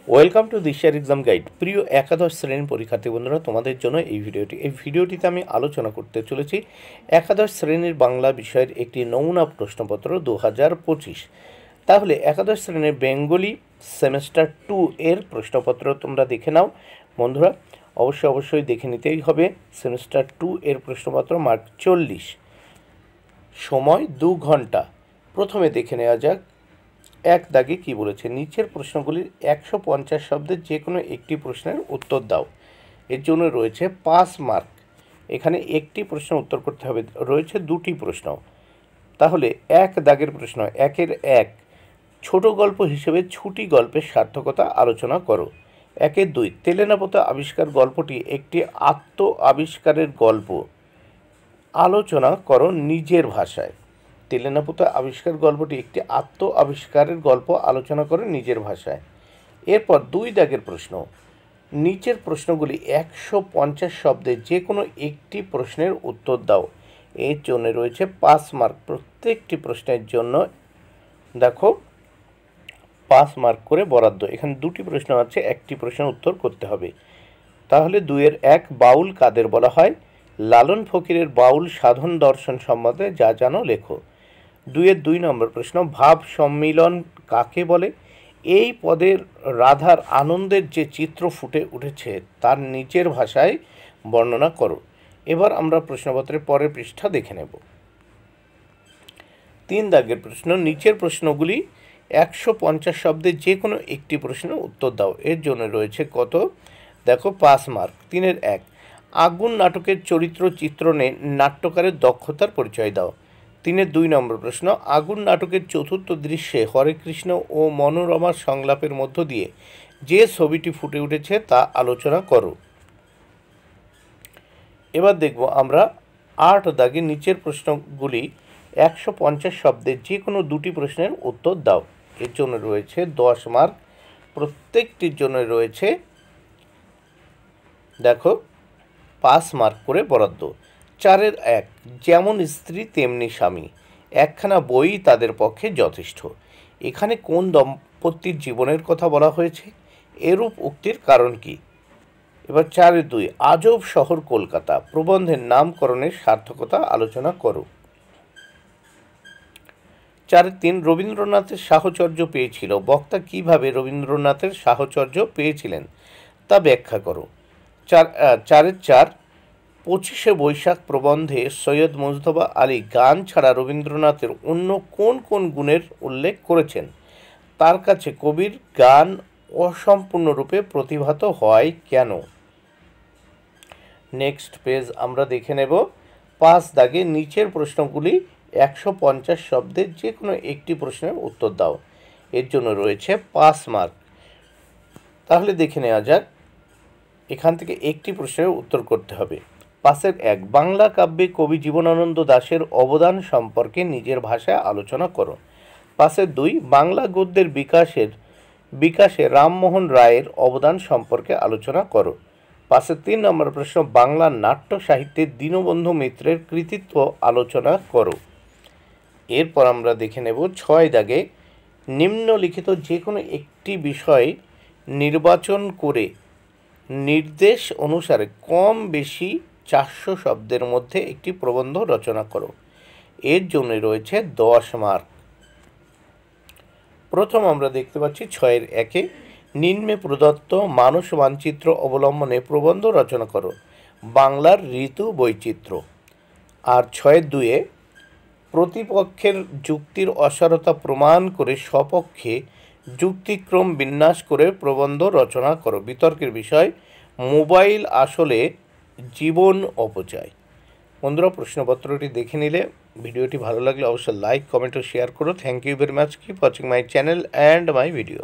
Welcome to দিশার exam guide. প্রিয় একাদশ শ্রেণীর পরীক্ষার্থী বন্ধুরা, তোমাদের জন্য এই ভিডিওটিতে আমি আলোচনা করতে চলেছি একাদশ শ্রেণীর বাংলা বিষয়ের একটি নমুনা প্রশ্নপত্র 2025। তাহলে একাদশ শ্রেণীর বেঙ্গলি সেমেস্টার 2 এর প্রশ্নপত্র তোমরা দেখে নাও বন্ধুরা। অবশ্যই দেখে নিতেই হবে। সেমেস্টার 2 এর প্রশ্নপত্র, মার্ক 40, সময় 2 ঘন্টা। প্রথমে দেখে নেওয়া যাক এক দাগে কি বলেছে। নিচের প্রশ্নগুলির 150 শব্দের যে কোনো একটি প্রশ্নের উত্তর দাও। এর জন্য রয়েছে 5 মার্ক। এখানে একটি প্রশ্ন উত্তর করতে হবে, রয়েছে দুটি প্রশ্ন। তাহলে এক দাগের প্রশ্ন 1-1, ছোট গল্প হিসেবে ছুটি গল্পের সার্থকতা আলোচনা করো। 1-2, তেলেনাপোতা আবিষ্কার গল্পটি একটি আত্ম আবিষ্কারের গল্প, আলোচনা করো নিজের ভাষায়। তেলেনাপোতা আবিষ্কার গল্পটি একটি আত্ম আবিষ্কারের গল্প, আলোচনা করে নিজের ভাষায়। এরপর 2 দাগের প্রশ্ন, নিচের প্রশ্নগুলি 150 শব্দে যে কোনো একটি প্রশ্নের উত্তর দাও। এর জন্য রয়েছে 5 মার্ক। প্রত্যেকটি প্রশ্নের জন্য দেখো 5 মার্ক করে বরাদ্দ। এখানে দুটি প্রশ্ন আছে, একটি প্রশ্নের উত্তর করতে হবে। তাহলে 2-1, বাউল কাদের বলা হয়? লালন ফকিরের বাউল সাধন দর্শন সম্বন্ধে যা জানো লেখো। 2 নম্বর প্রশ্ন, ভাব সম্মিলন কাকে বলে? এই পদের রাধার আনন্দের যে চিত্র ফুটে উঠেছে তার নিজের ভাষায় বর্ণনা করো। এবার আমরা প্রশ্নপত্রের পরের পৃষ্ঠা দেখে নেব। 3 দাগের প্রশ্ন, নিচের প্রশ্নগুলি 150 শব্দের যে কোনো একটি প্রশ্নের উত্তর দাও। এর জন্য রয়েছে কত? দেখো 5 মার্ক। 3-1, আগুন নাটকের চরিত্র চিত্রণে নাট্যকারের দক্ষতার পরিচয় দাও। 3-2 নম্বর প্রশ্ন, আগুন নাটকের চতুর্থ দৃশ্যে হরেকৃষ্ণ ও মনোরমার সংলাপের মধ্য দিয়ে যে ছবিটি ফুটে উঠেছে তা আলোচনা করো। এবার দেখব আমরা 8 দাগে নিচের প্রশ্নগুলি 150 শব্দের যে কোনো দুটি প্রশ্নের উত্তর দাও। এর জন্য রয়েছে 10 মার্ক। প্রত্যেকটির জন্য রয়েছে দেখো 5 মার্ক করে বরাদ্দ। 4-1, যেমন স্ত্রী তেমনি স্বামী, একখানা বই তাদের পক্ষে যথেষ্ট। এখানে কোন দম্পতির জীবনের কথা বলা হয়েছে? এরূপ উক্তির কারণ কি? এবার 4-2, আজব শহর কলকাতা, প্রবন্ধের নামকরণের সার্থকতা আলোচনা করো। 4-3, রবীন্দ্রনাথের সাহচর্য পেয়েছিল, বক্তা কিভাবে রবীন্দ্রনাথের সাহচর্য পেয়েছিলেন তা ব্যাখ্যা করো। 4-4, 25শে বৈশাখ প্রবন্ধে সৈয়দ মুজতবা আলী গান ছাড়া রবীন্দ্রনাথের অন্য কোন কোন গুণের উল্লেখ করেছেন? তার কাছে কবির গান অসম্পূর্ণরূপে প্রতিভাত হয় কেন? নেক্সট পেজ আমরা দেখে নেব। 5 দাগে নিচের প্রশ্নগুলি 150 শব্দের যে কোনো একটি প্রশ্নের উত্তর দাও। এর জন্য রয়েছে 5 মার্ক। তাহলে দেখে নেওয়া যাক, এখান থেকে একটি প্রশ্নের উত্তর করতে হবে। 5-1, বাংলা কাব্যে কবি জীবনানন্দ দাশের অবদান সম্পর্কে নিজের ভাষায় আলোচনা করো। 5-2, বাংলা গদ্যের বিকাশে রামমোহন রায়ের অবদান সম্পর্কে আলোচনা করো। 5-3 নম্বর প্রশ্ন, বাংলা নাট্য সাহিত্যে দীনবন্ধু মিত্রের কৃতিত্ব আলোচনা করো। এরপর আমরা দেখে নেব 6 দাগে, নিম্নলিখিত যে কোনো একটি বিষয় নির্বাচন করে নির্দেশ অনুসারে কম বেশি 400 শব্দের মধ্যে একটি প্রবন্ধ রচনা করো। এর জন্য রয়েছে 10 মার্ক। প্রথম আমরা দেখতে পাচ্ছি 6-1, নিম্নে প্রদত্ত মানস মানচিত্র অবলম্বনে প্রবন্ধ রচনা করো, বাংলার ঋতু বৈচিত্র্য। আর 6-2, প্রতিপক্ষের যুক্তির অসারতা প্রমাণ করে সপক্ষে যুক্তিক্রম বিন্যাস করে প্রবন্ধ রচনা করো। বিতর্কের বিষয়, মোবাইল আসলে জীবন অপচয়। বন্ধুরা, প্রশ্নপত্রটি দেখে নিলে, ভিডিওটি ভালো লাগলে অবশ্যই লাইক, কমেন্ট ও শেয়ার করো। Thank you very much. Keep watching my channel and my video.